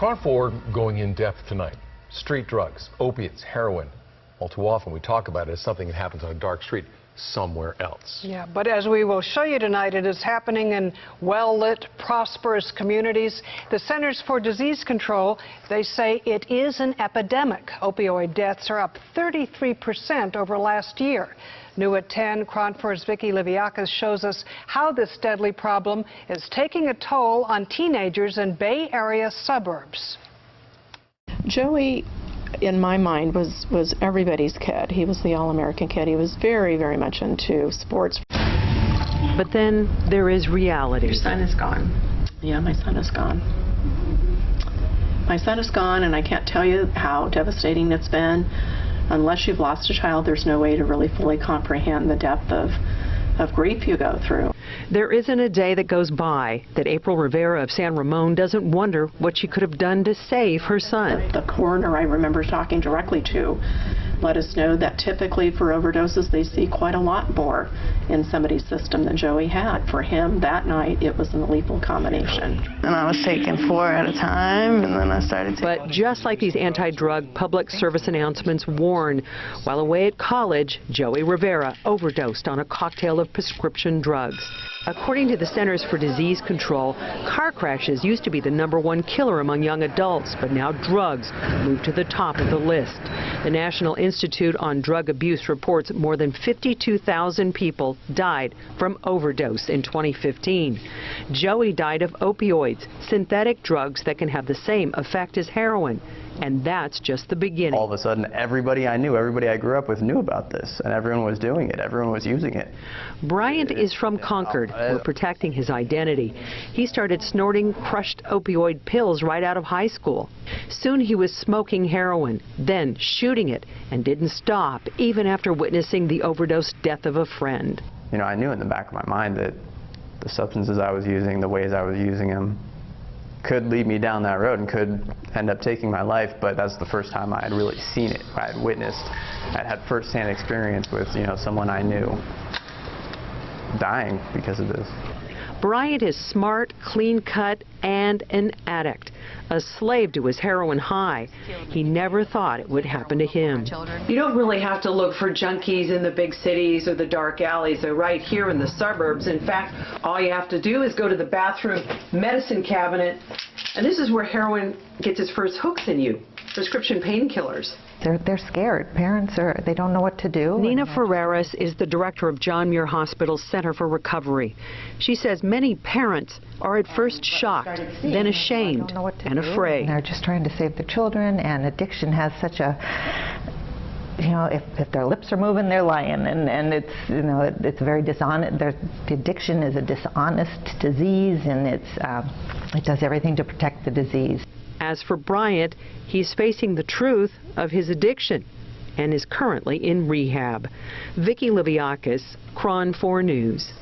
Kron4 going in depth tonight. Street drugs, opiates, heroin. All too often we talk about it as something that happens on a dark street somewhere else. Yeah, but as we will show you tonight, it is happening in well-lit, prosperous communities. The Centers for Disease Control, they say it is an epidemic. Opioid deaths are up 33% over last year. New at 10, Kron4's Vicki Liviakis shows us how this deadly problem is taking a toll on teenagers in Bay Area suburbs. Joey, in my mind, was everybody's kid. He was the all-American kid. He was very, very much into sports. But then there is reality. Your son is gone. Yeah, my son is gone. My son is gone, and I can't tell you how devastating it's been. Unless you've lost a child, there's no way to really fully comprehend the depth of grief you go through. There isn't a day that goes by that April Rivera of San Ramon doesn't wonder what she could have done to save her son. The coroner I remember talking directly to let us know that typically for overdoses they see quite a lot more in somebody's system than Joey had. For him, that night, it was a lethal combination. And I was taking 4 at a time, and then I started taking... But just like these anti-drug public service announcements warn, while away at college, Joey Rivera overdosed on a cocktail of prescription drugs. According to the Centers for Disease Control, car crashes used to be the #1 killer among young adults, but now drugs moved to the top of the list. The National Institute on Drug Abuse reports more than 52,000 people died from overdose in 2015. Joey died of opioids, synthetic drugs that can have the same effect as heroin. And that's just the beginning. All of a sudden, everybody I knew, everybody I grew up with knew about this, and everyone was doing it. Everyone was using it. Bryant is from Concord. We're protecting his identity. He started snorting crushed opioid pills right out of high school. Soon he was smoking heroin, then shooting it, and didn't stop, even after witnessing the overdose death of a friend. You know, I knew in the back of my mind that the substances I was using, the ways I was using them, could lead me down that road and could end up taking my life, but that's the first time I had really seen it. I had witnessed, I had first-hand experience with, someone I knew dying because of this. Bryant is smart, clean-cut, and an addict, a slave to his heroin high. He never thought it would happen to him. You don't really have to look for junkies in the big cities or the dark alleys. They're right here in the suburbs. In fact, all you have to do is go to the bathroom medicine cabinet, and this is where heroin gets its first hooks in you, prescription painkillers. They're scared. Parents they don't know what to do. Nina Ferreras is the director of John Muir Hospital's Center for Recovery. She says many parents are at first shocked, then ashamed and afraid. And they're just trying to save their children, and addiction has such a, if their lips are moving, they're lying, and it's, it's very dishonest. The addiction is a dishonest disease, and it does everything to protect the disease. As for Bryant, he's facing the truth of his addiction and is currently in rehab. Vicki Liviakis, Kron4 News.